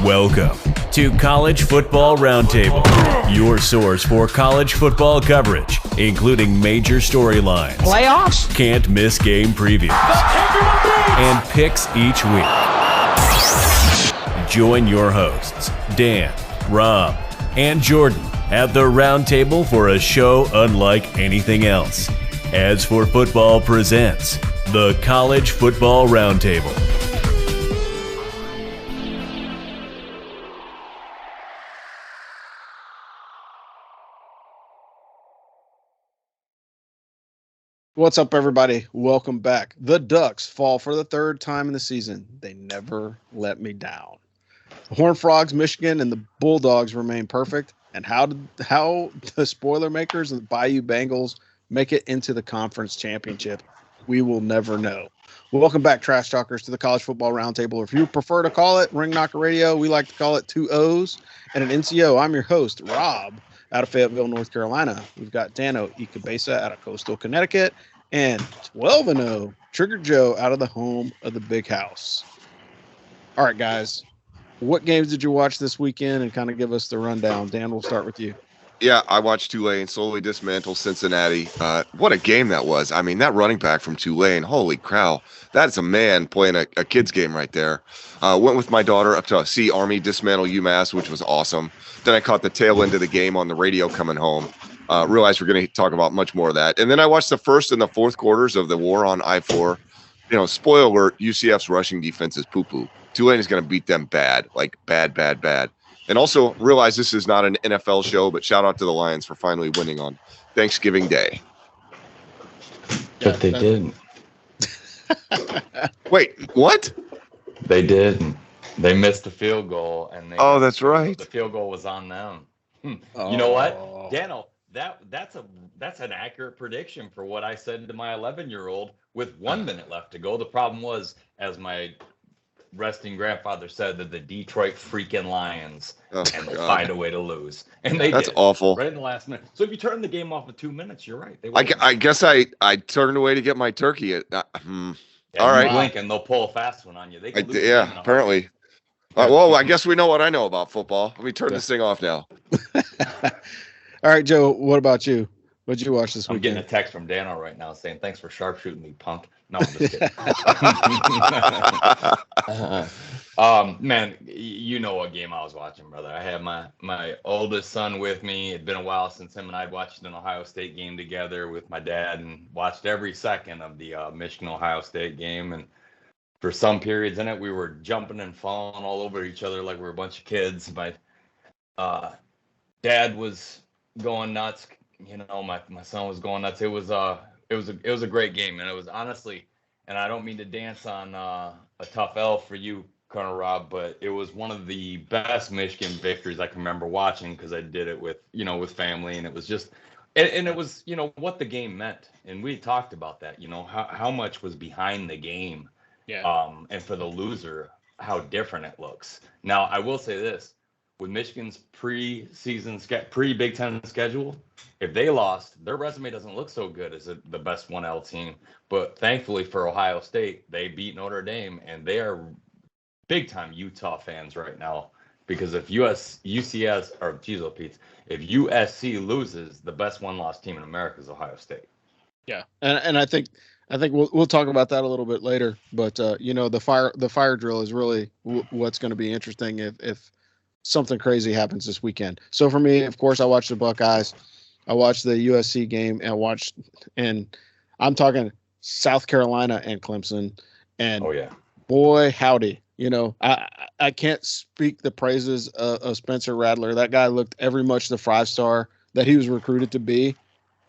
Welcome to College Football Roundtable, your source for college football coverage, including major storylines, playoffs, can't miss game previews, and picks each week. Join your hosts, Dan, Rob, and Jordan at the Roundtable for a show unlike anything else. As for Football presents the College Football Roundtable. What's up, everybody? Welcome back. The Ducks fall for the third time in the season. They never let me down. The Horned Frogs, Michigan, and the Bulldogs remain perfect. And how the spoiler makers of the Bayou Bengals make it into the conference championship, we will never know. Welcome back, Trash Talkers, to the College Football Roundtable. If you prefer to call it Ring Knocker Radio, we like to call it two O's and an NCO. I'm your host, Rob, out of Fayetteville, North Carolina. We've got Dano Ikebesa out of Coastal Connecticut, and 12-0 Trigger Joe out of the home of the Big House. All right, guys, what games did you watch this weekend, and kind of give us the rundown? Dan, we'll start with you. Yeah, I watched Tulane slowly dismantle Cincinnati. What a game that was. I mean, that running back from Tulane, holy cow. That's a man playing a kid's game right there. Went with my daughter up to see Army dismantle UMass, which was awesome. Then I caught the tail end of the game on the radio coming home. Realized we're going to talk about much more of that. And then I watched the first and the fourth quarters of the war on I-4. You know, spoiler alert, UCF's rushing defense is poo-poo. Tulane is going to beat them bad, like bad. And also realize this is not an NFL show, but shout out to the Lions for finally winning on Thanksgiving Day. But they didn't. Wait, what? They didn't. They missed a field goal, and that's right. The field goal was on them. You know what, Daniel? That's an accurate prediction for what I said to my 11-year-old with 1 minute left to go. The problem was, as my resting grandfather said, that the Detroit freaking Lions and they'll find a way to lose, and that's awful right in the last minute. So if you turn the game off with 2 minutes, you're right. I guess I turned away to get my turkey. All right, blink and they'll pull a fast one on you. They can lose apparently. Well, I guess we know what I know about football. Let me turn this thing off now. All right, Joe, what about you? What did you watch this weekend? I'm getting a text from Dano right now saying, "Thanks for sharpshooting me, punk." No, I'm just kidding. Man, you know what game I was watching, brother. I had my oldest son with me. It'd been a while since him and I'd watched an Ohio State game together with my dad, and watched every second of the Michigan-Ohio State game. And for some periods in it, we were jumping and falling all over each other like we were a bunch of kids. My dad was going nuts. You know, my son was going nuts. It was a great game, and it was honestly, and I don't mean to dance on a tough L for you, Colonel Rob, but it was one of the best Michigan victories I can remember watching, because I did it with family, and it was just, and it was, what the game meant, and we talked about that, how much was behind the game, and for the loser, how different it looks. Now, I will say this. With Michigan's pre-Big Ten schedule, if they lost, their resume doesn't look so good as the best 1L team. But thankfully for Ohio State, they beat Notre Dame, and they are big-time Utah fans right now. Because if if USC loses, the best one-loss team in America is Ohio State. Yeah, and I think we'll talk about that a little bit later. But the fire drill is really what's going to be interesting if something crazy happens this weekend. So for me, of course, I watched the Buckeyes. I watched the USC game, and I'm talking South Carolina and Clemson. And boy, howdy, I can't speak the praises of Spencer Rattler. That guy looked every much the 5-star that he was recruited to be.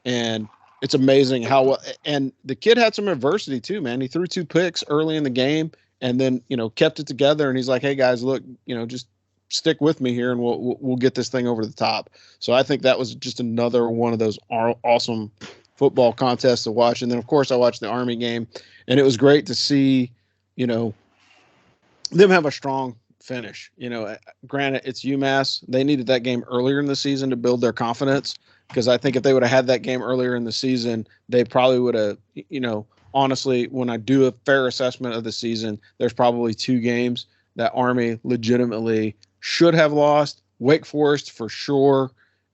And it's amazing how well, and the kid had some adversity too, man. He threw 2 picks early in the game, and then, kept it together. And he's like, hey guys, look, just stick with me here, and we'll get this thing over the top. So I think that was just another one of those awesome football contests to watch. And then, of course, I watched the Army game, and it was great to see, them have a strong finish. Granted, it's UMass. They needed that game earlier in the season to build their confidence, because I think if they would have had that game earlier in the season, they probably would have, honestly, when I do a fair assessment of the season, there's probably 2 games that Army legitimately should have lost. Wake Forest for sure,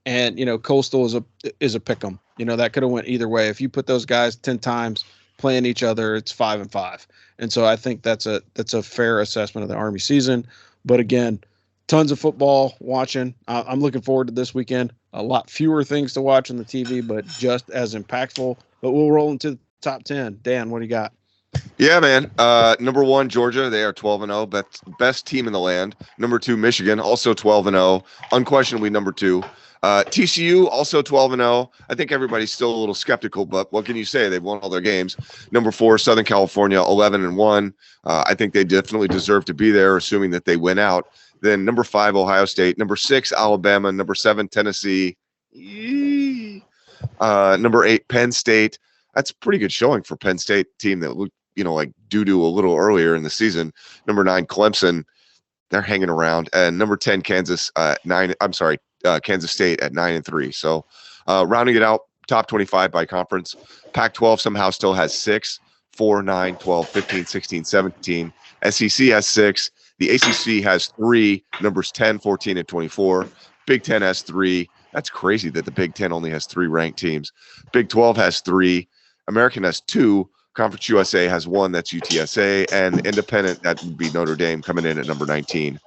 and Coastal is a pick 'em. That could have went either way. If you put those guys 10 times playing each other, it's 5-5. And so I think that's a fair assessment of the Army season. But again, tons of football watching. I'm looking forward to this weekend. A lot fewer things to watch on the TV, but just as impactful. But we'll roll into the top 10. Dan, what do you got? Yeah, man. Number 1, Georgia. They are 12-0, best team in the land. Number 2, Michigan, also 12-0, unquestionably number 2. TCU also 12-0. I think everybody's still a little skeptical, but what can you say? They've won all their games. Number 4, Southern California, 11-1. I think they definitely deserve to be there, assuming that they win out. Then number 5, Ohio State. Number 6, Alabama. Number 7, Tennessee. Number 8, Penn State. That's a pretty good showing for Penn State team that looked, like doo-doo a little earlier in the season. Number 9, Clemson. They're hanging around. And number 10, Kansas State at 9-3. So rounding it out, top 25 by conference. Pac-12 somehow still has 6, 4, 9, 12, 15, 16, 17. SEC has 6. The ACC has 3, numbers 10, 14, and 24. Big 10 has 3. That's crazy that the Big 10 only has 3 ranked teams. Big 12 has 3. American has 2. Conference USA has 1. That's UTSA. And independent, that would be Notre Dame coming in at number 19.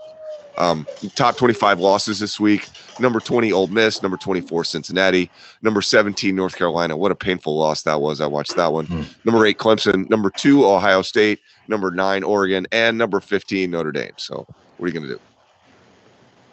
Top 25 losses this week. Number 20, Ole Miss. Number 24, Cincinnati. Number 17, North Carolina. What a painful loss that was. I watched that one. Number 8, Clemson. Number 2, Ohio State. Number 9, Oregon. And number 15, Notre Dame. So what are you going to do?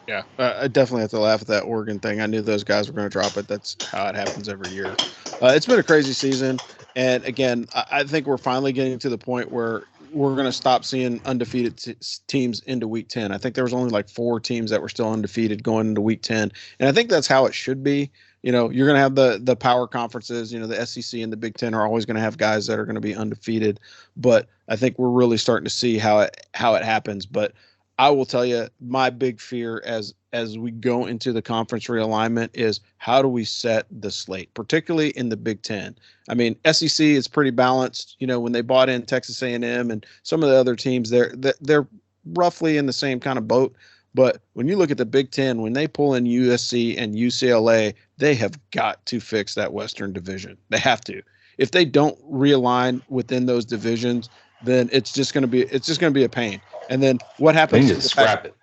Yeah, I definitely have to laugh at that Oregon thing. I knew those guys were going to drop it. That's how it happens every year. It's been a crazy season. And again, I think we're finally getting to the point where we're going to stop seeing undefeated teams into week 10. I think there was only like 4 teams that were still undefeated going into week 10. And I think that's how it should be. You're going to have the power conferences, the SEC and the Big 10 are always going to have guys that are going to be undefeated. But I think we're really starting to see how it happens. But I will tell you, my big fear as we go into the conference realignment is how do we set the slate, particularly in the Big 10. I mean, SEC is pretty balanced. When they bought in Texas A&M and some of the other teams, they're roughly in the same kind of boat. But when you look at the Big 10, when they pull in USC and UCLA, they have got to fix that Western Division. They have to. If they don't realign within those divisions, then it's just going to be a pain. And then what happens? They need to scrap it.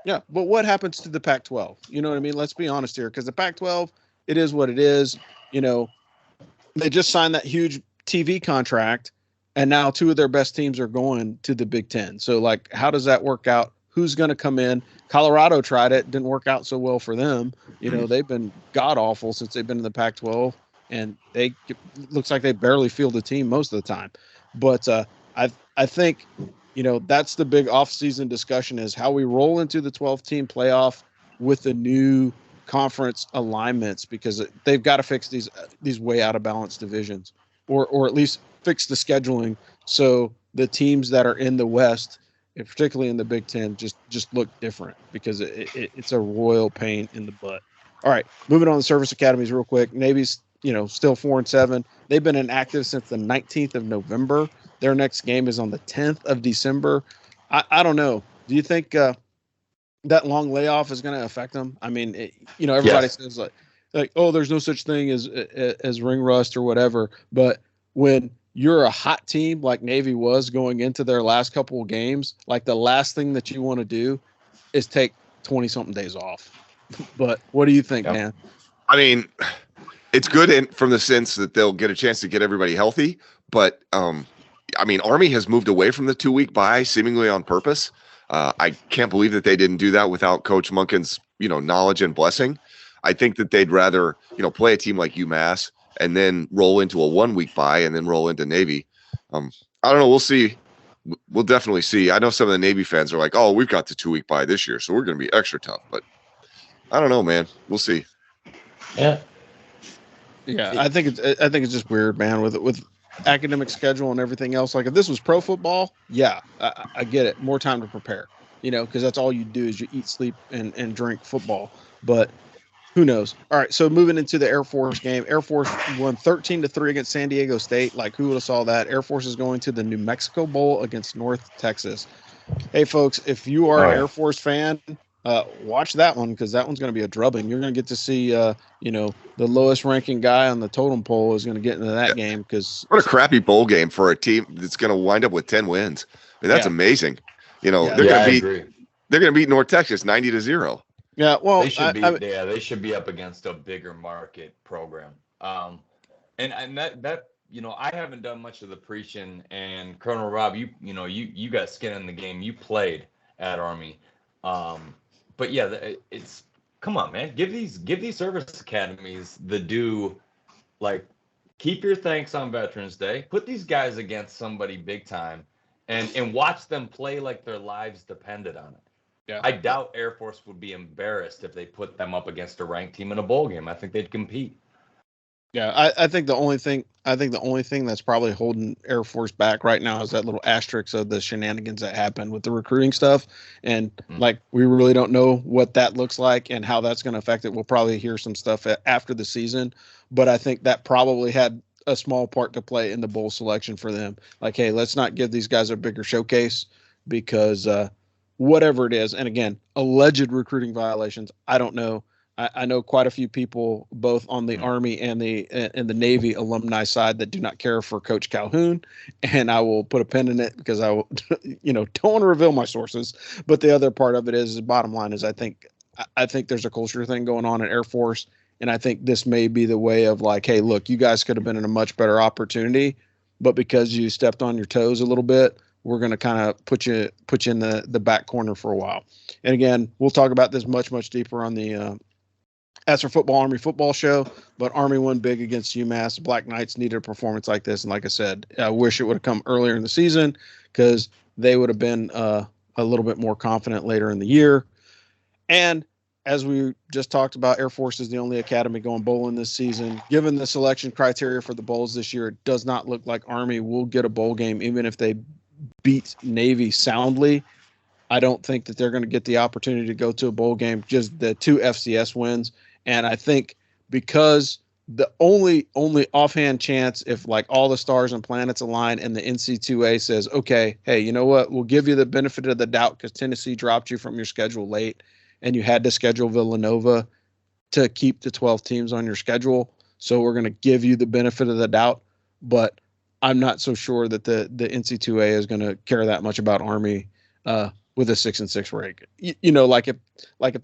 Yeah, but what happens to the Pac-12? You know what I mean? Let's be honest here, because the Pac-12, it is what it is. They just signed that huge TV contract, and now 2 of their best teams are going to the Big 10. So, how does that work out? Who's going to come in? Colorado tried it. Didn't work out so well for them. They've been god-awful since they've been in the Pac-12, and looks like they barely field a team most of the time. But I think that's the big off-season discussion is how we roll into the 12-team playoff with the new conference alignments, because they've got to fix these way out of balance divisions, or at least fix the scheduling so the teams that are in the West, and particularly in the Big 10, just look different, because it's a royal pain in the butt. All right, moving on to service academies real quick. Navy's still 4-7. They've been inactive since the 19th of November. Their next game is on the 10th of December. I don't know. Do you think that long layoff is going to affect them? I mean, everybody says like, oh, there's no such thing as ring rust or whatever. But when you're a hot team like Navy was going into their last couple of games, like the last thing that you want to do is take 20-something days off. But what do you think, man? I mean, it's good from the sense that they'll get a chance to get everybody healthy. But, Army has moved away from the 2-week bye seemingly on purpose. I can't believe that they didn't do that without Coach Munkin's, knowledge and blessing. I think that they'd rather, play a team like UMass and then roll into a 1-week bye and then roll into Navy. I don't know. We'll see. We'll definitely see. I know some of the Navy fans are like, oh, we've got the 2-week bye this year, so we're going to be extra tough. But I don't know, man. We'll see. Yeah. Yeah, I think it's just weird, man, with academic schedule and everything else. Like if this was pro football, yeah, I get it. More time to prepare, because that's all you do is you eat, sleep, and drink football. But who knows? All right, so moving into the Air Force game. Air Force won 13-3 against San Diego State. Like who would have saw that? Air Force is going to the New Mexico Bowl against North Texas. Hey, folks, if you are All an right. Air Force fan, watch that one because that one's going to be a drubbing. You're going to get to see, the lowest ranking guy on the totem pole is going to get into that game because, What a crappy bowl game for a team that's going to wind up with 10 wins. I mean, that's yeah, amazing. yeah, They're Yeah, going I to beat agree. they're going to beat North Texas 90-0. yeah. They Well, should be, yeah, they should be up against a bigger market program. And that I haven't done much of the preaching. And Colonel Rob, you got skin in the game. You played at Army, but yeah, it's come on, man. Give these service academies the due. Like, keep your thanks on Veterans Day. Put these guys against somebody big time, and watch them play like their lives depended on it. yeah. I doubt Air Force would be embarrassed if they put them up against a ranked team in a bowl game. I think they'd compete. Yeah, I think the only thing that's probably holding Air Force back right now is that little asterisk of the shenanigans that happened with the recruiting stuff, and like we really don't know what that looks like and how that's going to affect it. We'll probably hear some stuff after the season, but I think that probably had a small part to play in the bowl selection for them. Like, hey, let's not give these guys a bigger showcase because whatever it is, and again, alleged recruiting violations, I don't know. I know quite a few people, both on the Army and the Navy alumni side, that do not care for Coach Calhoun, and I will put a pin in it because I will, don't want to reveal my sources. But the other part of it is, bottom line is, I think there's a culture thing going on in Air Force, and I think this may be the way of like, hey, look, you guys could have been in a much better opportunity, but because you stepped on your toes a little bit, we're going to kind of put you in the back corner for a while. And again, we'll talk about this much deeper on the. As for football, Army football show, but Army won big against UMass. The Black Knights needed a performance like this, and like I said, I wish it would have come earlier in the season because they would have been a little bit more confident later in the year. And as we just talked about, Air Force is the only academy going bowling this season. Given the selection criteria for the bowls this year, it does not look like Army will get a bowl game, even if they beat Navy soundly. I don't think that they're going to get the opportunity to go to a bowl game, just the 2 FCS wins. And I think because the only offhand chance, if like all the stars and planets align and the NC2A says, okay, hey, you know what, we'll give you the benefit of the doubt because Tennessee dropped you from your schedule late and you had to schedule Villanova to keep the 12 teams on your schedule. So we're going to give you the benefit of the doubt. But I'm not so sure that the NC2A is going to care that much about Army with a 6-6 rank. Like if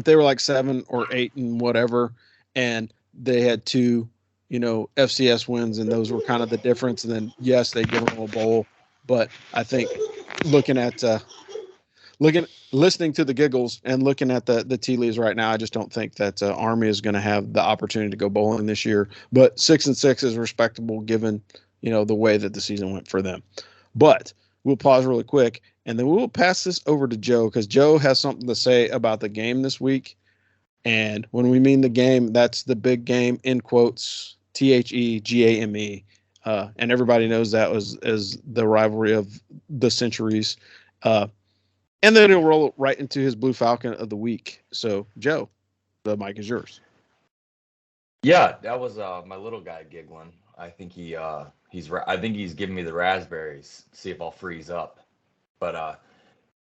they were like 7 or 8 and whatever, and they had 2, FCS wins, and those were kind of the difference. And then yes, they give them a bowl, but I think listening to the giggles and looking at the tea leaves right now, I just don't think that Army is going to have the opportunity to go bowling this year. But 6-6 is respectable given the way that the season went for them. But we'll pause really quick, and then we'll pass this over to Joe because Joe has something to say about the game this week. And when we mean the game, that's the big game in quotes, THEGAME. And everybody knows that as the rivalry of the centuries. And then he'll roll right into his Blue Falcon of the week. So, Joe, the mic is yours. Yeah, that was my little guy giggling. I think I think he's giving me the raspberries. See if I'll freeze up. But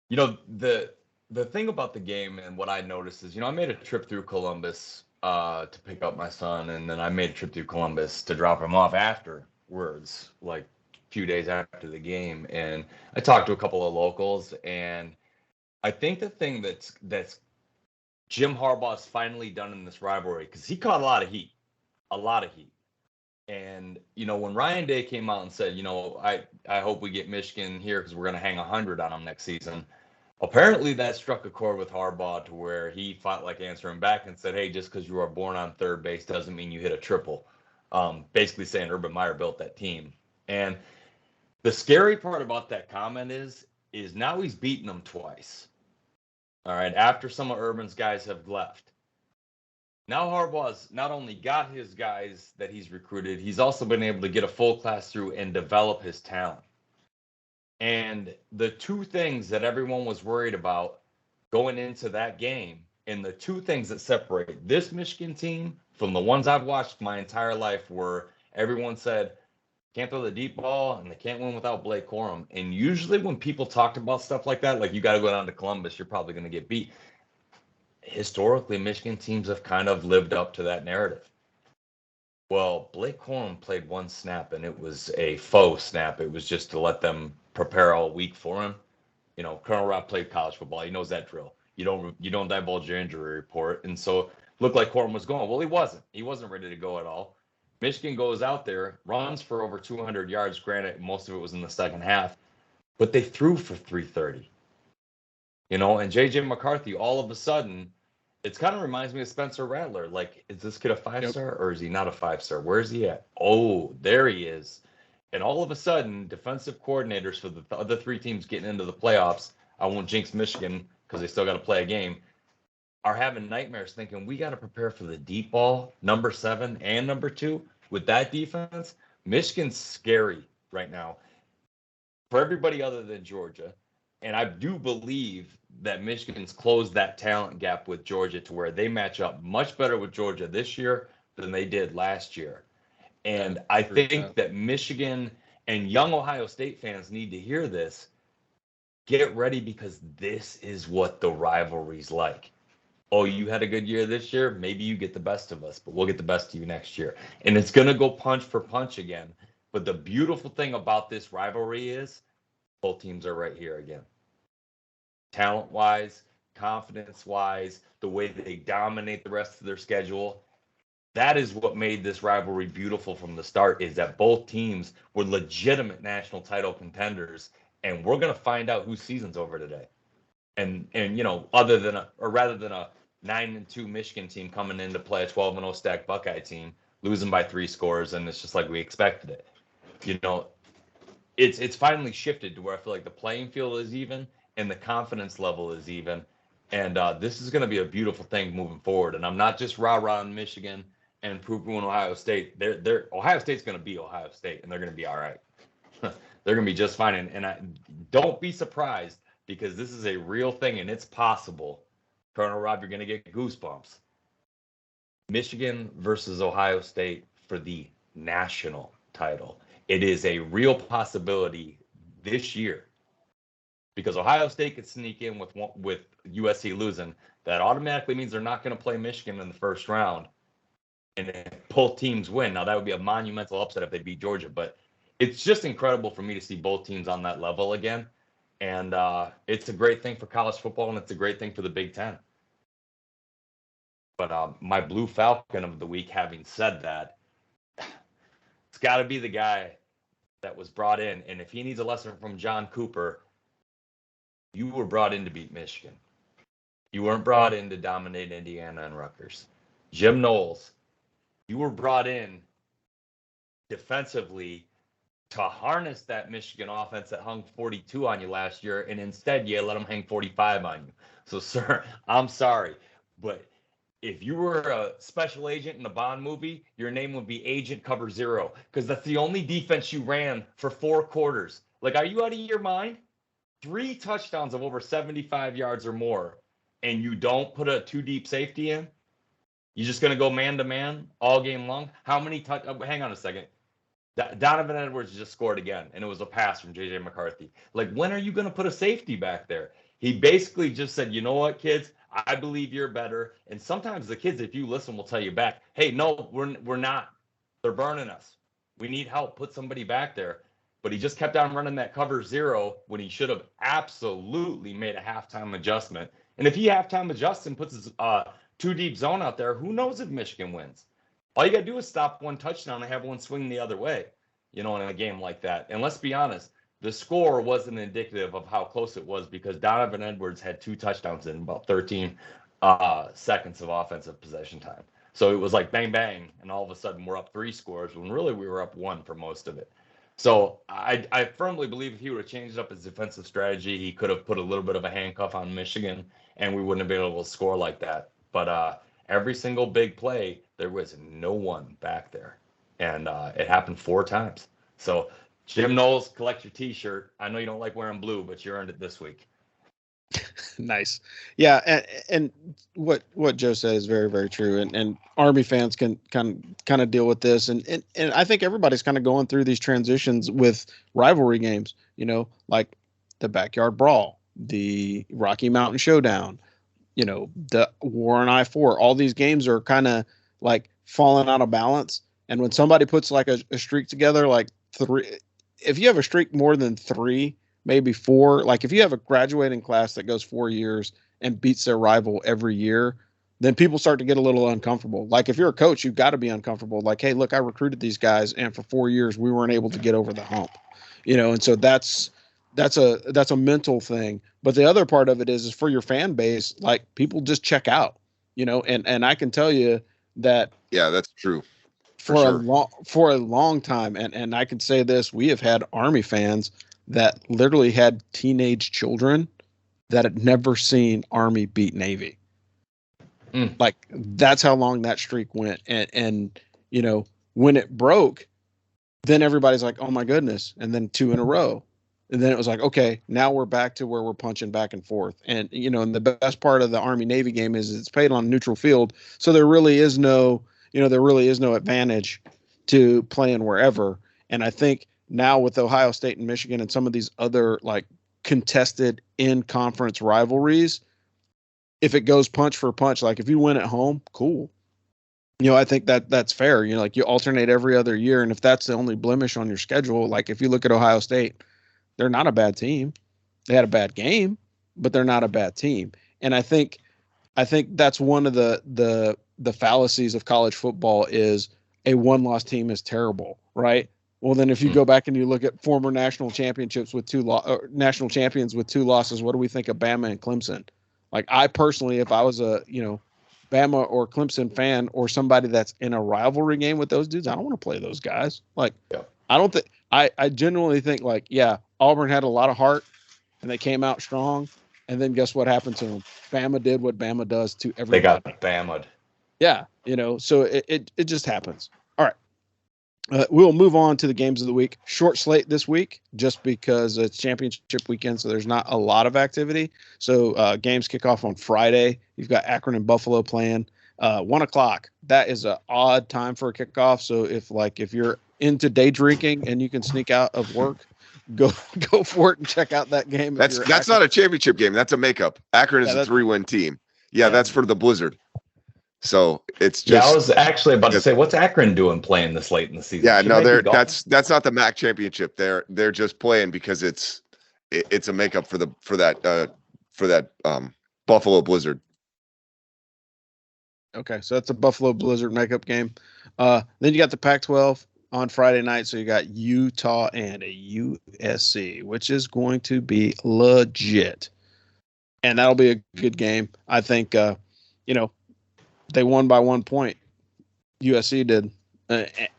the thing about the game and what I noticed is, I made a trip through Columbus to pick up my son, and then I made a trip through Columbus to drop him off afterwards, like a few days after the game. And I talked to a couple of locals, and I think the thing that's Jim Harbaugh's finally done in this rivalry, because he caught a lot of heat. And, when Ryan Day came out and said, I hope we get Michigan here because we're going to hang 100 on them next season. Apparently that struck a chord with Harbaugh to where he felt like answering back and said, hey, just because you were born on third base doesn't mean you hit a triple. Basically saying Urban Meyer built that team. And the scary part about that comment is now he's beaten them twice. All right, after some of Urban's guys have left. Now Harbaugh's not only got his guys that he's recruited, he's also been able to get a full class through and develop his talent. And the two things that everyone was worried about going into that game, and the two things that separate this Michigan team from the ones I've watched my entire life, were everyone said can't throw the deep ball, and they can't win without Blake Corum. And usually when people talked about stuff like that, like you got to go down to Columbus, you're probably going to get beat. Historically, Michigan teams have kind of lived up to that narrative. Well, Blake Corum played one snap, and it was a faux snap. It was just to let them prepare all week for him. You know, Colonel Rob played college football. He knows that drill. You don't divulge your injury report. And so looked like Corum was going. Well, he wasn't. He wasn't ready to go at all. Michigan goes out there, runs for over 200 yards. Granted, most of it was in the second half, but they threw for 330. You know, and J.J. McCarthy, all of a sudden, it kind of reminds me of Spencer Rattler. Like, is this kid a 5-star or is he not a 5-star? Where is he at? Oh, there he is. And all of a sudden, defensive coordinators for the other three teams getting into the playoffs, I won't jinx Michigan because they still got to play a game, are having nightmares thinking we got to prepare for the deep ball, number 7 and number 2. With that defense, Michigan's scary right now for everybody other than Georgia. And I do believe that Michigan's closed that talent gap with Georgia to where they match up much better with Georgia this year than they did last year. And I think that Michigan and young Ohio State fans need to hear this. Get ready because this is what the rivalry's like. Oh, you had a good year this year? Maybe you get the best of us, but we'll get the best of you next year. And it's going to go punch for punch again. But the beautiful thing about this rivalry is both teams are right here again. Talent-wise, confidence-wise, the way that they dominate the rest of their schedule. That is what made this rivalry beautiful from the start, is that both teams were legitimate national title contenders, and we're going to find out whose season's over today. And you know, rather than a 9-2 Michigan team coming in to play a 12-0 stacked Buckeye team, losing by 3 scores, and it's just like we expected it. You know, it's finally shifted to where I feel like the playing field is even and the confidence level is even. And this is going to be a beautiful thing moving forward. And I'm not just rah-rah in Michigan and poo-pooing Ohio State. Ohio State's going to be Ohio State, and they're going to be all right. They're going to be just fine. And I don't be surprised, because this is a real thing and it's possible. Colonel Rob, you're going to get goosebumps. Michigan versus Ohio State for the national title. It is a real possibility this year, because Ohio State could sneak in with USC losing. That automatically means they're not going to play Michigan in the first round. And if both teams win, now that would be a monumental upset if they beat Georgia. But it's just incredible for me to see both teams on that level again. And it's a great thing for college football, and it's a great thing for the Big Ten. But my Blue Falcon of the week, having said that, it's got to be the guy that was brought in. And if he needs a lesson from John Cooper, you were brought in to beat Michigan. You weren't brought in to dominate Indiana and Rutgers. Jim Knowles, you were brought in defensively to harness that Michigan offense that hung 42 on you last year, and instead you let them hang 45 on you. So, sir, I'm sorry, but if you were a special agent in a Bond movie, your name would be Agent Cover Zero, because that's the only defense you ran for 4 quarters. Like, are you out of your mind? 3 touchdowns of over 75 yards or more, and you don't put a 2-deep safety in? You're just going to go man-to-man all game long? How many hang on a second. Donovan Edwards just scored again, and it was a pass from J.J. McCarthy. Like, when are you going to put a safety back there? He basically just said, you know what, kids? I believe you're better. And sometimes the kids, if you listen, will tell you back, hey, no, we're not. They're burning us. We need help. Put somebody back there. But he just kept on running that cover 0 when he should have absolutely made a halftime adjustment. And if he halftime adjusts and puts his 2-deep zone out there, who knows if Michigan wins? All you got to do is stop one touchdown and have one swing the other way, you know, in a game like that. And let's be honest, the score wasn't indicative of how close it was, because Donovan Edwards had 2 touchdowns in about 13 seconds of offensive possession time. So it was like bang, bang, and all of a sudden we're up 3 scores when really we were up 1 for most of it. So I firmly believe if he would have changed up his defensive strategy, he could have put a little bit of a handcuff on Michigan, and we wouldn't have been able to score like that. But every single big play, there was no one back there. And it happened 4 times. So, Jim Knowles, collect your T-shirt. I know you don't like wearing blue, but you earned it this week. Nice. Yeah, and what Joe said is very, very true. And Army fans can kind of deal with this. And I think everybody's kind of going through these transitions with rivalry games, like the Backyard Brawl, the Rocky Mountain Showdown, the War on I-4. All these games are kind of like falling out of balance. And when somebody puts like a streak together, like three, if you have a streak more than three, maybe four, like if you have a graduating class that goes 4 years and beats their rival every year, then people start to get a little uncomfortable. Like if you're a coach, you've got to be uncomfortable. Like, hey, look, I recruited these guys, and for 4 years we weren't able to get over the hump, and so that's a mental thing. But the other part of it is for your fan base, like people just check out, and I can tell you that. Yeah, that's true. For a long time, and I can say this, we have had Army fans that literally had teenage children that had never seen Army beat Navy. Like that's how long that streak went. And when it broke, then everybody's like, oh my goodness. And then 2 in a row. And then it was like, okay, now we're back to where we're punching back and forth. And, and the best part of the Army Navy game is it's played on a neutral field. So there really is no advantage to playing wherever. And I think now with Ohio State and Michigan and some of these other like contested in conference rivalries, if it goes punch for punch, like if you win at home, cool. I think that's fair. Like you alternate every other year. And if that's the only blemish on your schedule, like if you look at Ohio State, they're not a bad team. They had a bad game, but they're not a bad team. And I think that's one of the fallacies of college football is a one-loss team is terrible, right? Well, then if you go back and you look at former national championships with national champions with 2 losses, what do we think of Bama and Clemson? Like I personally, if I was a, Bama or Clemson fan or somebody that's in a rivalry game with those dudes, I don't want to play those guys. Like, I don't think I genuinely think like, yeah, Auburn had a lot of heart and they came out strong. And then guess what happened to them? Bama did what Bama does to everybody. They got Bama'd. Yeah. So it just happens. All right. We'll move on to the games of the week. Short slate this week, just because it's championship weekend, so there's not a lot of activity. So games kick off on Friday. You've got Akron and Buffalo playing 1 o'clock. That is an odd time for a kickoff. So if you're into day drinking and you can sneak out of work, go for it and check out that game. That's not a championship game. That's a makeup. Akron is a 3-win team. Yeah, that's for the Blizzard. So it's just. Yeah, I was actually about to say, what's Akron doing playing this late in the season? Yeah, that's not the MAC championship. They're just playing because it's a makeup for that Buffalo Blizzard. Okay, so that's a Buffalo Blizzard makeup game. Then you got the Pac-12 on Friday night. So you got Utah and a USC, which is going to be legit, and that'll be a good game. I think. They won by 1 point. USC did,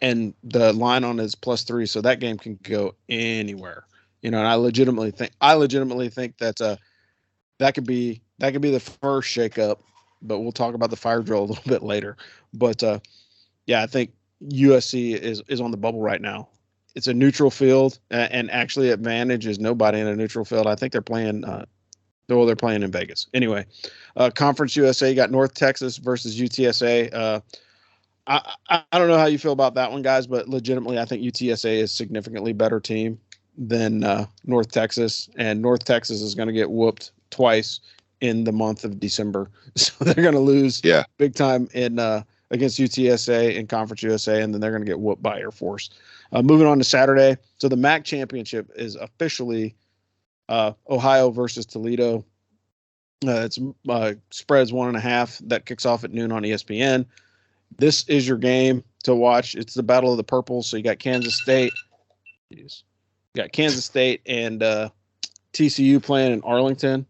and the line on is +3, so that game can go anywhere. And I legitimately think that could be the first shakeup. But we'll talk about the fire drill a little bit later. But I think USC is on the bubble right now. It's a neutral field, and actually advantage is nobody in a neutral field. I think they're playing. They're playing in Vegas. Anyway, Conference USA, you got North Texas versus UTSA. I don't know how you feel about that one, guys, but legitimately, I think UTSA is a significantly better team than North Texas, and North Texas is going to get whooped twice in the month of December. So they're going to lose big time in against UTSA in Conference USA, and then they're going to get whooped by Air Force. Moving on to Saturday. So the MAC championship is officially Ohio versus Toledo. It's spreads 1.5. That kicks off at noon on ESPN. This is your game to watch. It's the Battle of the Purples. So you got Kansas State. You got Kansas State and TCU playing in Arlington.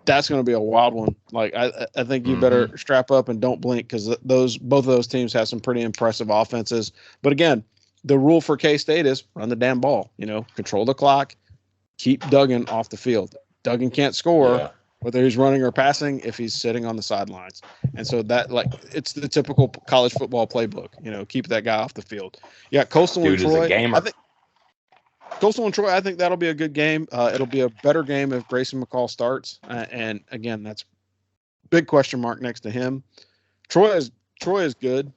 That's going to be a wild one. Like I think you better strap up and don't blink, because both of those teams have some pretty impressive offenses. But again, the rule for K-State is run the damn ball. Control the clock. Keep Duggan off the field. Duggan can't score, whether he's running or passing, if he's sitting on the sidelines. And so it's the typical college football playbook. Keep that guy off the field. Yeah, Coastal and Troy. Is a gamer. Coastal and Troy, I think that'll be a good game. It'll be a better game if Grayson McCall starts. And again, that's big question mark next to him. Troy is good,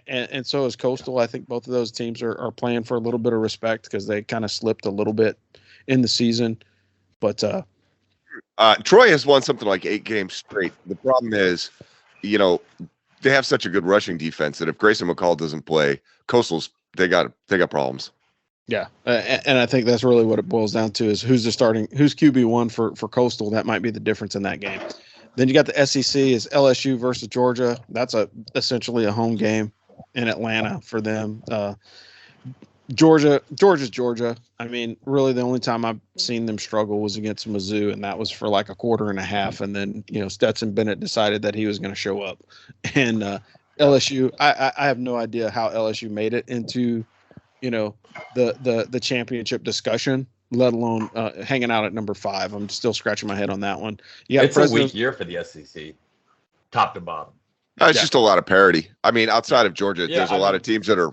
and so is Coastal. I think both of those teams are playing for a little bit of respect because they kind of slipped a little bit in the season. But Troy has won something like 8 games straight. The problem is, they have such a good rushing defense that if Grayson McCall doesn't play, Coastal's they got problems. Yeah, and I think that's really what it boils down to is who's QB1 for Coastal. That might be the difference in that game. Then you got the SEC is LSU versus Georgia. That's essentially a home game in Atlanta for them. Georgia's Georgia. I mean, really the only time I've seen them struggle was against Mizzou, and that was for like a quarter and a half. And then, Stetson Bennett decided that he was going to show up. And LSU, I have no idea how LSU made it into, the championship discussion, let alone hanging out at number 5. I'm still scratching my head on that one. It's a weak year for the SEC, top to bottom. It's just a lot of parity. I mean, outside of Georgia, there's a lot of teams that are,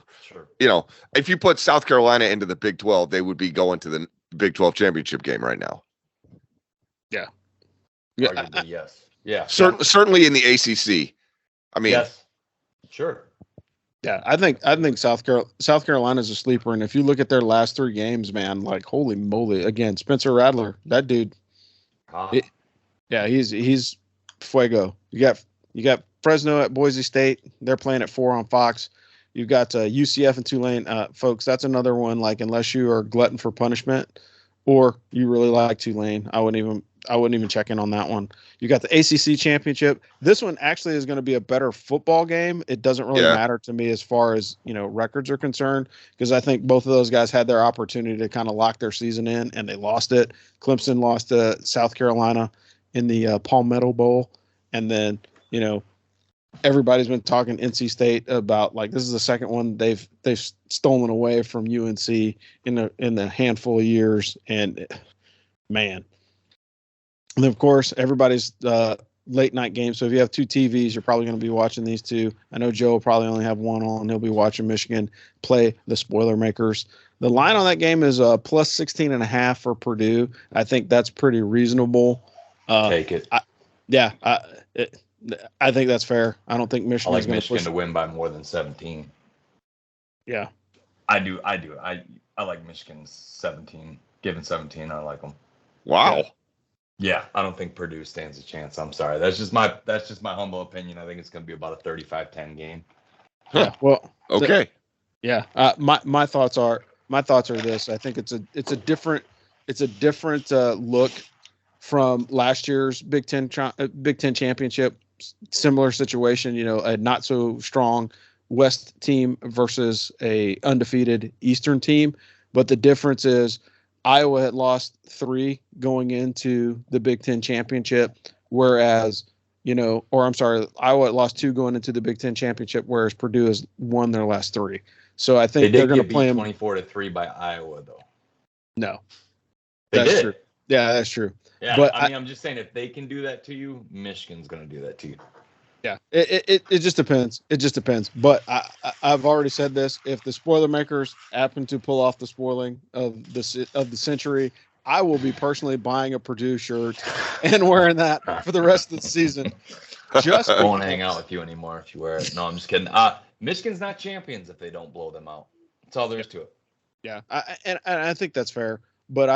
if you put South Carolina into the Big 12, they would be going to the Big 12 championship game right now. Yeah. Arguably, yes. Yeah. Certainly in the ACC. I mean, yes. Sure. Yeah, I think South Carolina is a sleeper, and if you look at their last 3 games, man, like holy moly! Again, Spencer Rattler, that dude. He's fuego. You got Fresno at Boise State. They're playing at 4 on Fox. You've got UCF and Tulane, folks. That's another one. Like unless you are glutton for punishment, or you really like Tulane, I wouldn't even check in on that one. You got the ACC championship. This one actually is going to be a better football game. It doesn't really matter to me as far as, records are concerned, because I think both of those guys had their opportunity to kind of lock their season in and they lost it. Clemson lost to South Carolina in the Palmetto Bowl. And then, everybody's been talking NC State about like, this is the second one they've stolen away from UNC in the handful of years. And man, and of course, everybody's late night game. So if you have 2 TVs, you're probably going to be watching these 2. I know Joe will probably only have one on. He'll be watching Michigan play the Spoilermakers. The line on that game is plus 16.5 for Purdue. I think that's pretty reasonable. Take it. I think that's fair. I don't think Michigan. I like Michigan to win by more than 17. Yeah, I do. I like Michigan 17. Given 17, I like them. Wow. Yeah, I don't think Purdue stands a chance. I'm sorry. That's just my humble opinion. I think it's going to be about a 35-10 game. Yeah. Well. Okay. My thoughts are this. I think it's a different look from last year's Big Ten championship. Similar situation. A not so strong West team versus a undefeated Eastern team, but the difference is Iowa had lost 3 going into the Big Ten championship, whereas, Iowa had lost 2 going into the Big Ten championship, whereas Purdue has won their last 3. So I think they're going to play them 24-3 by Iowa, though. No, that's true. Yeah, that's true. Yeah, but I'm just saying if they can do that to you, Michigan's going to do that to you. Yeah, it just depends. It just depends. But I've already said this: if the Spoilermakers happen to pull off the spoiling of the century, I will be personally buying a Purdue shirt and wearing that for the rest of the season. Just won't hang out with you anymore if you wear it. No, I'm just kidding. Michigan's not champions if they don't blow them out. That's all there is to it. Yeah, and I think that's fair. But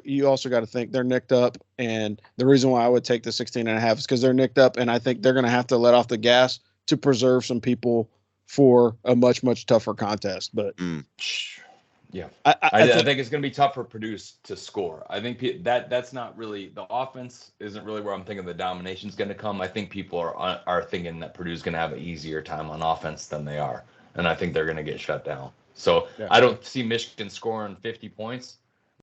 you also got to think they're nicked up, and the reason why I would take the 16.5 is because they're nicked up, and I think they're going to have to let off the gas to preserve some people for a much, much tougher contest. But yeah, I think it's going to be tough for Purdue to score. I think that's not really the offense isn't really where I'm thinking the domination is going to come. I think people are thinking that Purdue's going to have an easier time on offense than they are, and I think they're going to get shut down. So I don't see Michigan scoring 50 points.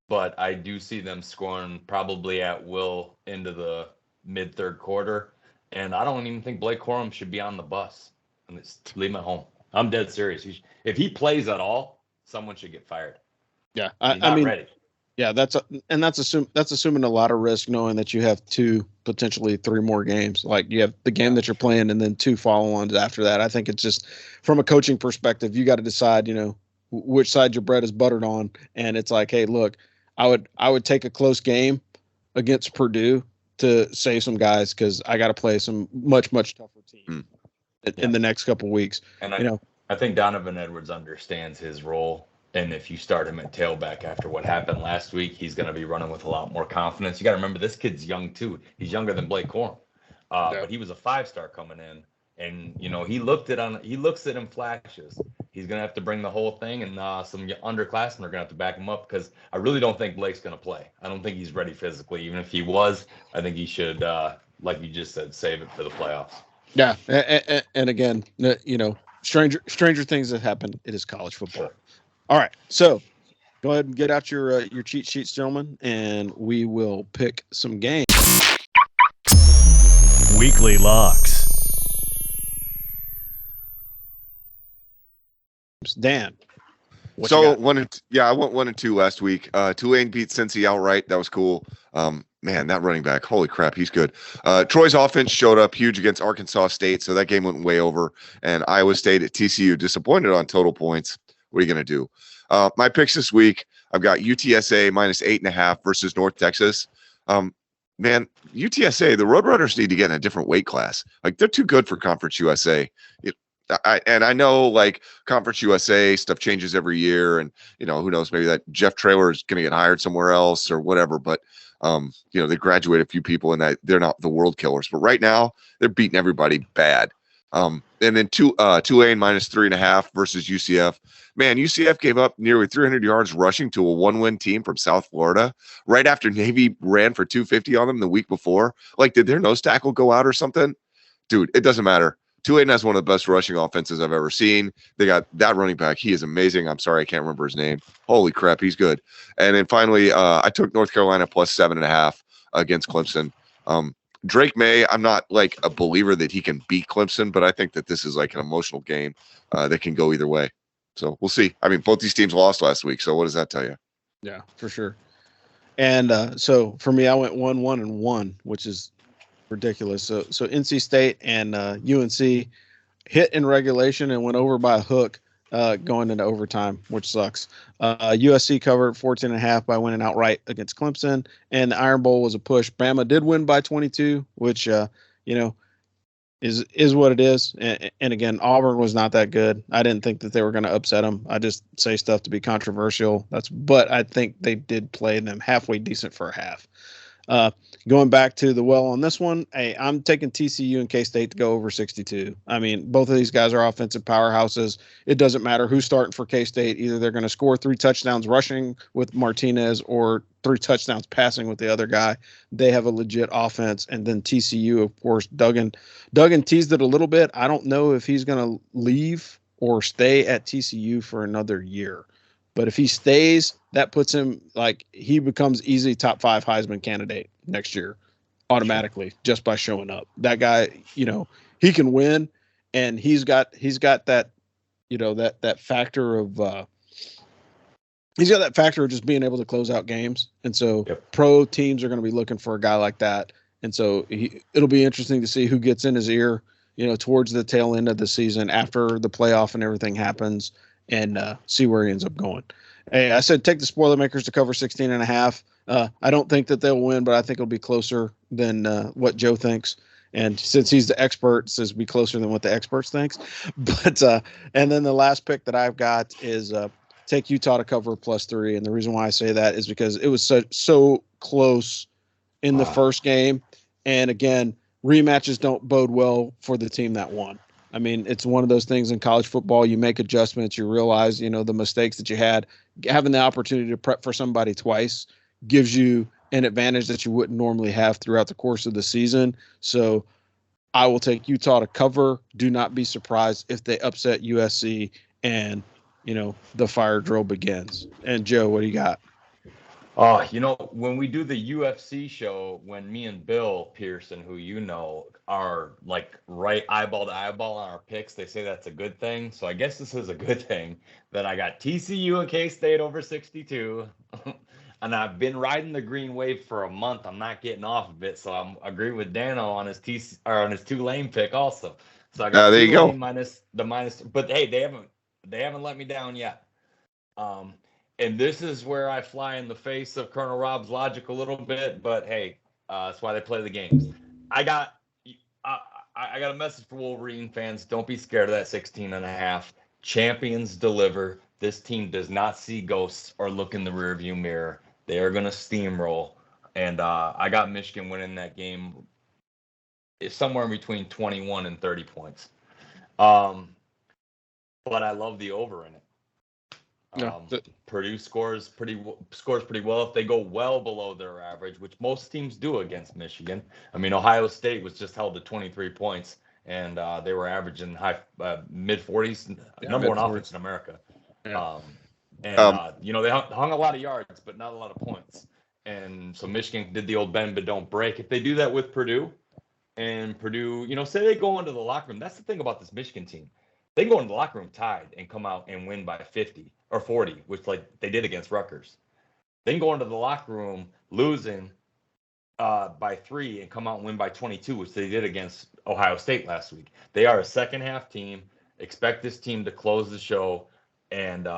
But I do see them scoring probably at will into the mid-third quarter. And I don't even think Blake Corum should be on the bus. And leave him at home. I'm dead serious. If he plays at all, someone should get fired. Yeah, I mean, ready. Yeah, that's assuming a lot of risk, knowing that you have 2, potentially 3 more games. Like you have the game that you're playing, and then 2 follow-ons after that. I think it's just from a coaching perspective, you got to decide, which side your bread is buttered on. And it's like, hey, look, I would take a close game against Purdue to save some guys because I got to play some much tougher teams in the next couple of weeks. And I I think Donovan Edwards understands his role. And if you start him at tailback after what happened last week, he's going to be running with a lot more confidence. You got to remember, this kid's young too. He's younger than Blake Corum, but he was a 5-star coming in, and he looks at him flashes. He's going to have to bring the whole thing, and some underclassmen are going to have to back him up because I really don't think Blake's going to play. I don't think he's ready physically. Even if he was, I think he should, like you just said, save it for the playoffs. Yeah, and again, stranger things that happen. It is college football. All right, so go ahead and get out your cheat sheets, gentlemen, and we will pick some games. Weekly locks. Dan. So I went 1-2 last week. Tulane beat Cincy outright. That was cool. Man, that running back, holy crap, he's good. Troy's offense showed up huge against Arkansas State, so that game went way over. And Iowa State at TCU, disappointed on total points. What are you going to do? My picks this week, I've got UTSA minus 8.5 versus North Texas. Man, UTSA, the Roadrunners need to get in a different weight class. Like, they're too good for Conference USA. I know, like, Conference USA stuff changes every year, and who knows, maybe that Jeff Traylor is going to get hired somewhere else or whatever. But they graduate a few people, and that they're not the world killers. But right now, they're beating everybody bad. And then Tulane minus 3.5 versus UCF. Man, UCF gave up nearly 300 yards rushing to a 1-win team from South Florida right after Navy ran for 250 on them the week before. Like, did their nose tackle go out or something? Dude, it doesn't matter. Tulane has one of the best rushing offenses I've ever seen. They got that running back. He is amazing. I'm sorry, I can't remember his name. Holy crap, he's good. And then finally, I took North Carolina plus 7.5 against Clemson. Drake May, I'm not like a believer that he can beat Clemson, but I think that this is like an emotional game that can go either way. So we'll see. I mean, both these teams lost last week. So what does that tell you? Yeah, for sure. And so for me, I went 1-1-1, which is ridiculous. So NC State and UNC hit in regulation and went over by a hook going into overtime, which sucks. USC covered 14.5 by winning outright against Clemson, and the Iron Bowl was a push. Bama did win by 22, which is what it is. And again, Auburn was not that good. I didn't think that they were going to upset them. I just say stuff to be controversial. But I think they did play them halfway decent for a half. Going back to the well on this one, hey, I'm taking TCU and K-State to go over 62. I mean, both of these guys are offensive powerhouses. It doesn't matter who's starting for K-State. Either they're going to score 3 touchdowns rushing with Martinez or 3 touchdowns passing with the other guy. They have a legit offense. And then TCU, of course, Duggan teased it a little bit. I don't know if he's going to leave or stay at TCU for another year. But if he stays, that puts him he becomes easy top 5 Heisman candidate next year automatically just by showing up. That guy, he can win, and he's got that, that factor of he's got that factor of just being able to close out games. And so pro teams are going to be looking for a guy like that. And so it'll be interesting to see who gets in his ear, towards the tail end of the season after the playoff and everything happens, and see where he ends up going. Hey, I said take the Spoilermakers to cover 16.5. I don't think that they'll win, but I think it'll be closer than what Joe thinks. And since he's the expert, says be closer than what the experts thinks. But and then the last pick that I've got is take Utah to cover +3. And the reason why I say that is because it was so close in the first game. And again, rematches don't bode well for the team that won. I mean, it's one of those things in college football. You make adjustments. You realize, the mistakes that you had. Having the opportunity to prep for somebody twice gives you an advantage that you wouldn't normally have throughout the course of the season. So I will take Utah to cover. Do not be surprised if they upset USC and, the fire drill begins. And Joe, what do you got? Oh, when we do the UFC show, when me and Bill Pearson, who are like right eyeball to eyeball on our picks, they say that's a good thing. So I guess this is a good thing that I got TCU and K-State over 62. And I've been riding the green wave for a month. I'm not getting off of it. So I'm agreeing with Dano on his Tulane pick also. So I got there you go. minus, but hey, they haven't let me down yet. And this is where I fly in the face of Colonel Rob's logic a little bit, but hey, that's why they play the games. I got a message for Wolverine fans. Don't be scared of that 16.5. Champions deliver. This team does not see ghosts or look in the rearview mirror. They are going to steamroll. And I got Michigan winning that game. It's somewhere in between 21 and 30 points. But I love the over in it. Purdue scores pretty well if they go well below their average, which most teams do against Michigan. I mean, Ohio State was just held to 23 points, and they were averaging mid 40s, number one offense in America. Yeah. They hung a lot of yards, but not a lot of points. And so Michigan did the old bend but don't break. If they do that with Purdue, and Purdue, say they go into the locker room. That's the thing about this Michigan team. They can go into the locker room tied and come out and win by 50 or 40, which like they did against Rutgers. They can go into the locker room losing by 3 and come out and win by 22, which they did against Ohio State last week. They are a second half team. Expect this team to close the show and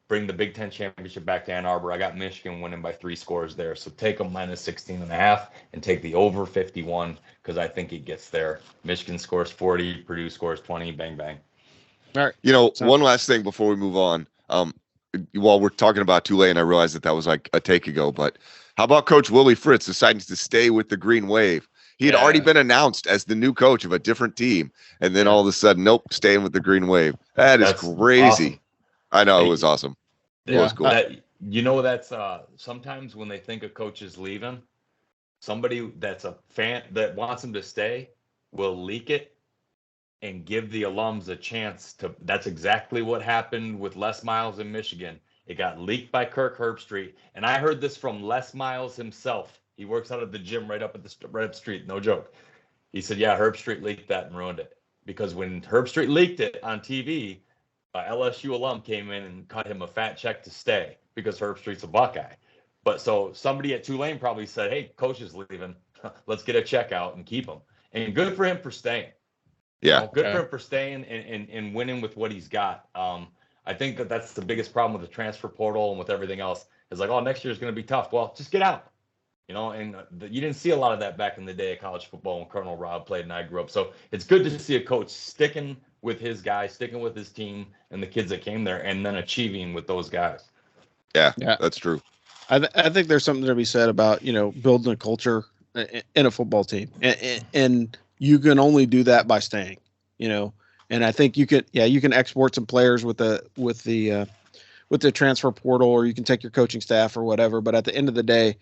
bring the Big Ten championship back to Ann Arbor. I got Michigan winning by 3 scores there. So take them minus 16.5 and take the over 51 because I think it gets there. Michigan scores 40, Purdue scores 20, bang, bang. All right. One last thing before we move on. While we're talking about Tulane, I realized that was like a take ago, but how about Coach Willie Fritz deciding to stay with the Green Wave? He had already been announced as the new coach of a different team, and then all of a sudden, nope, staying with the Green Wave. That's crazy. Awesome. I know, it was awesome. It was cool. That's sometimes when they think a coach is leaving, somebody that's a fan that wants him to stay will leak it and give the alums a chance to. That's exactly what happened with Les Miles in Michigan. It got leaked by Kirk Herbstreit, and I heard this from Les Miles himself. He works out of the gym right up the street. No joke. He said, "Yeah, Herbstreit leaked that and ruined it because when Herbstreit leaked it on TV, LSU alum came in and cut him a fat check to stay because Herbstreit's a Buckeye. But so somebody at Tulane probably said, "Hey, coach is leaving. Let's get a check out and keep him." And good for him for staying. Yeah. Good for him for staying and winning with what he's got. I think that's the biggest problem with the transfer portal and with everything else is like, oh, next year is going to be tough. Well, just get out, and you didn't see a lot of that back in the day of college football when Colonel Rob played and I grew up. So it's good to see a coach sticking with his guys, sticking with his team and the kids that came there and then achieving with those guys. Yeah. That's true. I think there's something to be said about, building a culture in a football team and you can only do that by staying, and I think you can export some players with the transfer portal, or you can take your coaching staff or whatever. But at the end of the day,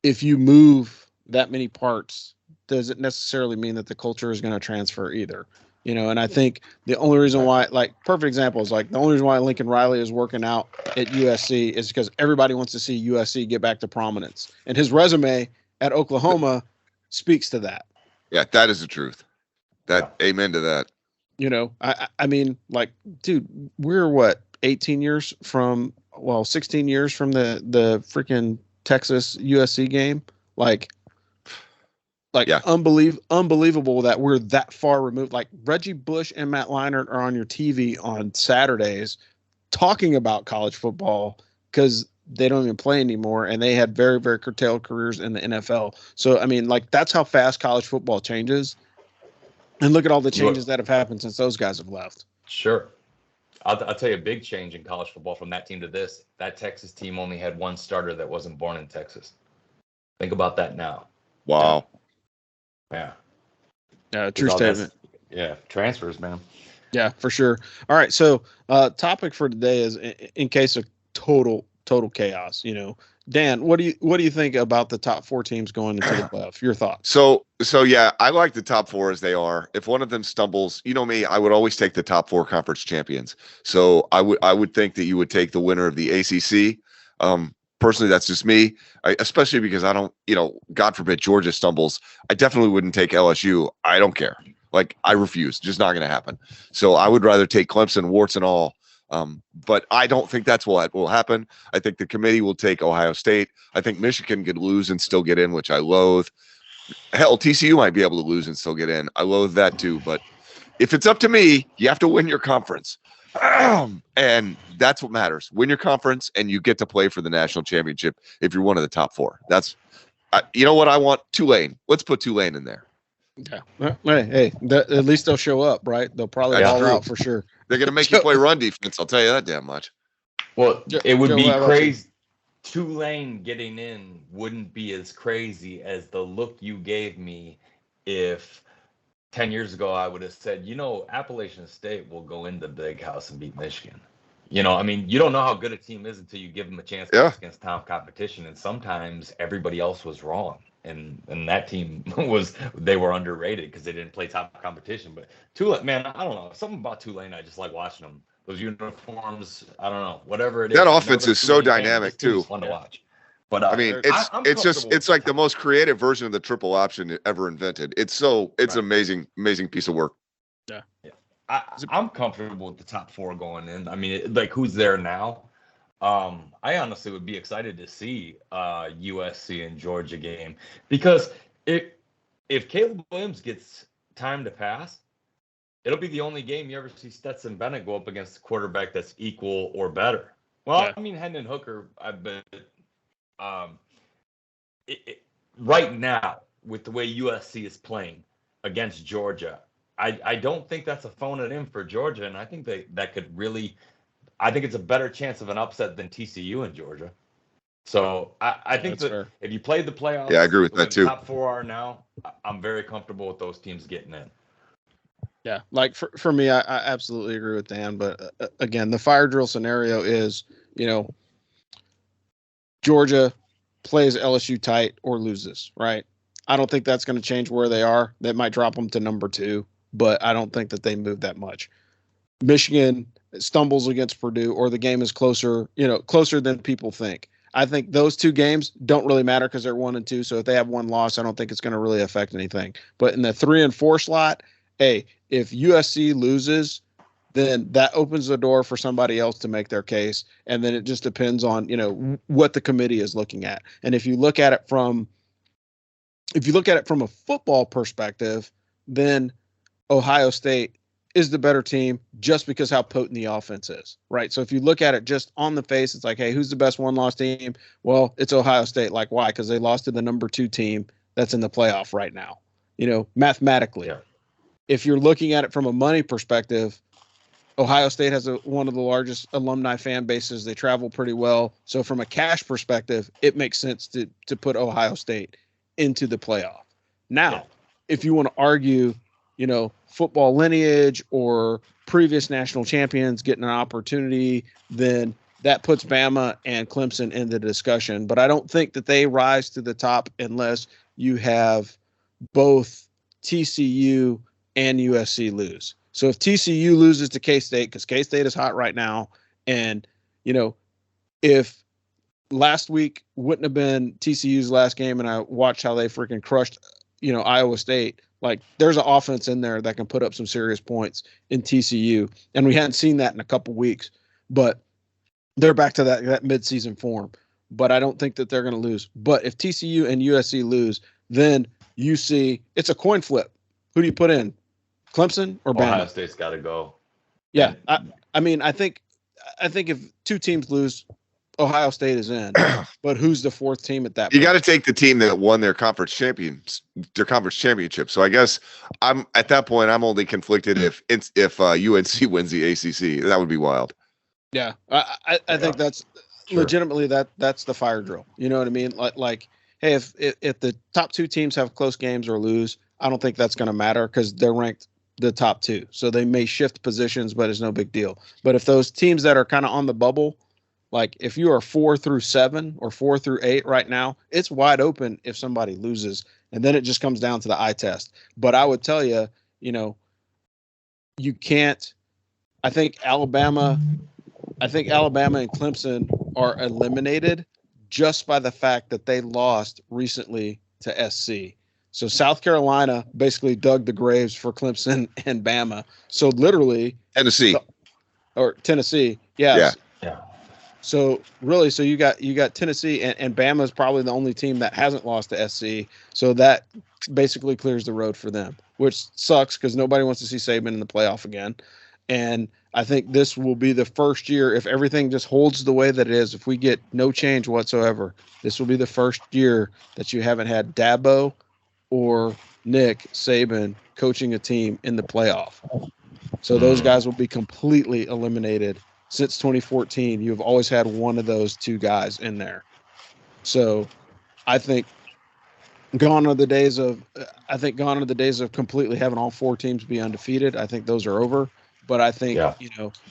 if you move that many parts, doesn't necessarily mean that the culture is going to transfer either, and I think the only reason why, like perfect example is like the only reason why Lincoln Riley is working out at USC is because everybody wants to see USC get back to prominence, and his resume at Oklahoma speaks to that. Yeah, that is the truth. Amen to that. I mean, like, dude, we're 16 years from the freaking Texas USC game. Unbelievable that we're that far removed. Like Reggie Bush and Matt Leinart are on your TV on Saturdays talking about college football because they don't even play anymore, and they had very, very curtailed careers in the NFL. So, I mean, like, that's how fast college football changes. And look at all the changes that have happened since those guys have left. Sure. I'll tell you a big change in college football from that team to this. That Texas team only had one starter that wasn't born in Texas. Think about that now. Wow. Yeah. True statement. Yeah. Transfers, man. Yeah, for sure. All right. So topic for today is in case of total chaos, Dan, what do you think about the top 4 teams going into the playoff? Your thoughts? So yeah, I like the top 4 as they are. If one of them stumbles, me, I would always take the top 4 conference champions. So I would think that you would take the winner of the ACC. Personally, that's just me, especially because I don't, God forbid Georgia stumbles. I definitely wouldn't take LSU. I don't care. Like, I refuse. Just not going to happen. So I would rather take Clemson, warts and all. But I don't think that's what will happen. I think the committee will take Ohio State. I think Michigan could lose and still get in, which I loathe. Hell, TCU might be able to lose and still get in. I loathe that too. But if it's up to me, you have to win your conference. And that's what matters. Win your conference, and you get to play for the national championship if you're one of the top 4. That's, you know what I want? Tulane. Let's put Tulane in there. Yeah. Hey, at least they'll show up, right? They'll probably That's all true. out for sure. They're going to make you play run defense. I'll tell you that damn much. Well, it would Joe, be how about crazy. Tulane getting in wouldn't be as crazy as the look you gave me if 10 years ago I would have said, Appalachian State will go into the Big House and beat Michigan. I mean, you don't know how good a team is until you give them a chance against top competition. And sometimes everybody else was wrong. And that team they were underrated because they didn't play top competition. But Tulane, man, I don't know. Something about Tulane, I just like watching them. Those uniforms, I don't know, whatever it is. That offense is so dynamic too. It's fun to watch. But I mean, it's like the most creative version of the triple option ever invented. It's an amazing piece of work. Yeah. I'm comfortable with the top 4 going in. I mean, like who's there now? I honestly would be excited to see USC and Georgia game because if Caleb Williams gets time to pass, it'll be the only game you ever see Stetson Bennett go up against a quarterback that's equal or better. Well, I mean, Hendon Hooker, I bet. Right now, with the way USC is playing against Georgia, I don't think that's a phone it in for Georgia, and I think that could really. I think it's a better chance of an upset than TCU in Georgia. So I think that if you play the playoffs, I agree with that too. The top 4 are now. I'm very comfortable with those teams getting in. Yeah, like for me, I absolutely agree with Dan. But again, the fire drill scenario is, Georgia plays LSU tight or loses, right? I don't think that's going to change where they are. That might drop them to number 2, but I don't think that they move that much. Michigan stumbles against Purdue, or the game is closer than people think. I think those 2 games don't really matter because they're 1 and 2. So if they have one loss, I don't think it's going to really affect anything. But in the 3 and 4 slot, hey, if USC loses, then that opens the door for somebody else to make their case. And then it just depends on, what the committee is looking at. And if you look at it from a football perspective, then Ohio State is the better team just because how potent the offense is, right? So if you look at it just on the face, it's like, hey, who's the best one-loss team? Well, it's Ohio State. Like, why? Because they lost to the number 2 team that's in the playoff right now, mathematically. Yeah. If you're looking at it from a money perspective, Ohio State has one of the largest alumni fan bases. They travel pretty well. So from a cash perspective, it makes sense to put Ohio State into the playoff. Now, if you want to argue, football lineage or previous national champions getting an opportunity, then that puts Bama and Clemson in the discussion. But I don't think that they rise to the top unless you have both TCU and USC lose. So if TCU loses to K-State, because K-State is hot right now, and, if last week wouldn't have been TCU's last game and I watched how they freaking crushed, Iowa State, like there's an offense in there that can put up some serious points in TCU. And we hadn't seen that in a couple weeks, but they're back to that midseason form. But I don't think that they're going to lose. But if TCU and USC lose, then you see it's a coin flip. Who do you put in? Clemson or Bama? Ohio State's got to go. Yeah. I mean, I think if 2 teams lose, Ohio State is in, but who's the 4th team at that point? You got to take the team that won their conference championship. So I guess I'm at that point. I'm only conflicted if UNC wins the ACC. That would be wild. Yeah, I think that's legitimately that's the fire drill. You know what I mean? Like, hey, if the top 2 teams have close games or lose, I don't think that's going to matter because they're ranked the top 2, so they may shift positions, but it's no big deal. But if those teams that are kind of on the bubble, like if you are 4 through 7 or 4 through 8 right now, it's wide open if somebody loses. And then it just comes down to the eye test. But I would tell you, you can't. I think Alabama and Clemson are eliminated just by the fact that they lost recently to SC. So South Carolina basically dug the graves for Clemson and Bama. So literally Tennessee. Yes. Yeah. So really, you got Tennessee and Bama is probably the only team that hasn't lost to SC. So that basically clears the road for them, which sucks because nobody wants to see Saban in the playoff again. And I think this will be the first year, if everything just holds the way that it is, if we get no change whatsoever, this will be the first year that you haven't had Dabo or Nick Saban coaching a team in the playoff. So those guys will be completely eliminated. Since 2014, you've always had one of those two guys in there. So I think gone are the days of completely having all four teams be undefeated. I think those are over. But I think,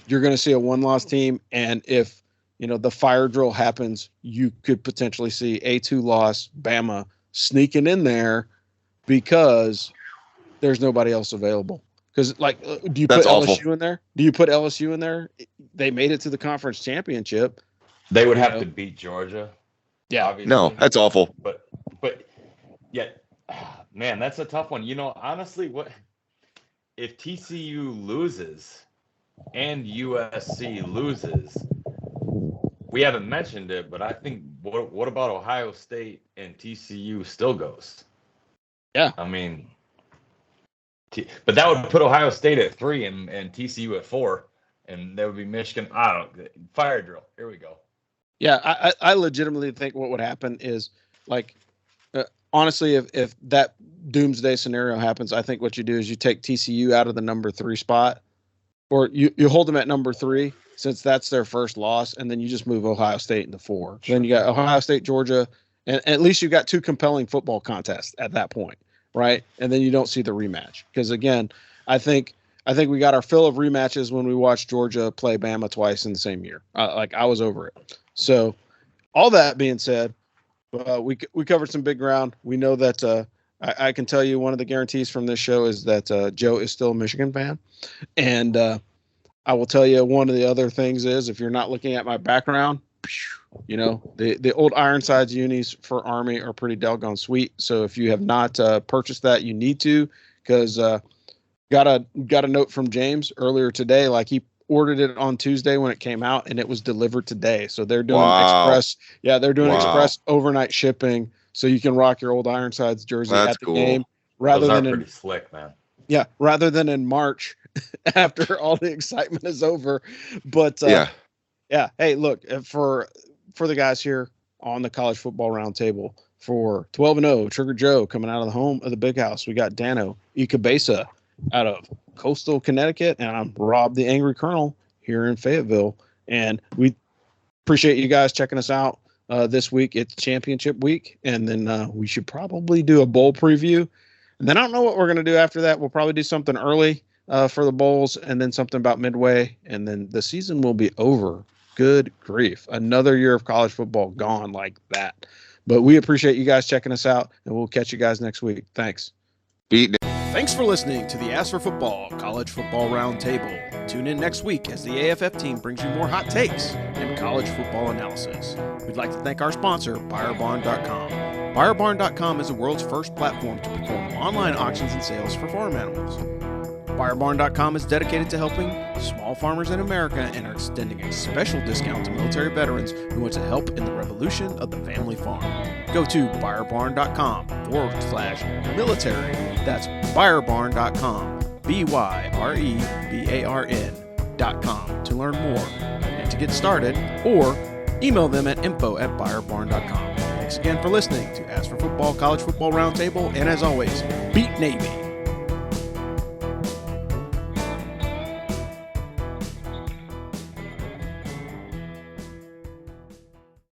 you're going to see a one-loss team. And if, the fire drill happens, you could potentially see a 2-loss Bama sneaking in there because there's nobody else available. Because, do you put LSU in there? Do you put LSU in there? They made it to the conference championship. They would have to beat Georgia. Yeah. Obviously. No, that's awful. But yeah, man, that's a tough one. Honestly, what if TCU loses and USC loses? We haven't mentioned it, but I think what about Ohio State and TCU still goes? Yeah. I mean, but that would put Ohio State at 3 and TCU at 4, and there would be Michigan. I don't know. Fire drill. Here we go. Yeah, I legitimately think what would happen is, honestly, if that doomsday scenario happens, I think what you do is you take TCU out of the number 3 spot, or you hold them at number 3 since that's their first loss, and then you just move Ohio State into 4. Sure. Then you got Ohio State, Georgia, and at least you got 2 compelling football contests at that point, right? And then you don't see the rematch because, again, I think we got our fill of rematches when we watched Georgia play Bama twice in the same year. I was over it. So, all that being said, we covered some big ground. We know that I can tell you one of the guarantees from this show is that Joe is still a Michigan fan, and I will tell you one of the other things is, if you're not looking at my background, the old Ironsides unis for Army are pretty doggone sweet. So if you have not purchased that, you need to, because got a note from James earlier today, he ordered it on Tuesday when it came out, and it was delivered today. So they're doing express. Yeah, they're doing express overnight shipping, so you can rock your old Ironsides jersey at the game rather than pretty slick, man. Yeah, rather than in March after all the excitement is over. But yeah. Hey, look, for the guys here on the College Football Roundtable, for 12-0, Trigger Joe coming out of the home of the Big House, we got Dano Ikebesa out of coastal Connecticut, and I'm Rob the Angry Colonel here in Fayetteville. And we appreciate you guys checking us out this week. It's championship week, and then we should probably do a bowl preview. And then I don't know what we're going to do after that. We'll probably do something early for the bowls, and then something about midway, and then the season will be over. Good grief. Another year of college football gone like that. But we appreciate you guys checking us out, and we'll catch you guys next week. Thanks. Thanks for listening to the Ask for Football College Football Roundtable. Tune in next week as the AFF team brings you more hot takes and college football analysis. We'd like to thank our sponsor, BuyerBarn.com. BuyerBarn.com is the world's first platform to perform online auctions and sales for farm animals. BuyerBarn.com is dedicated to helping small farmers in America and are extending a special discount to military veterans who want to help in the revolution of the family farm. Go to BuyerBarn.com/military. That's BuyerBarn.com, BYREBARN.com to learn more and to get started, or email them at info@BuyerBarn.com. Thanks again for listening to Ask for Football College Football Roundtable, and as always, beat Navy.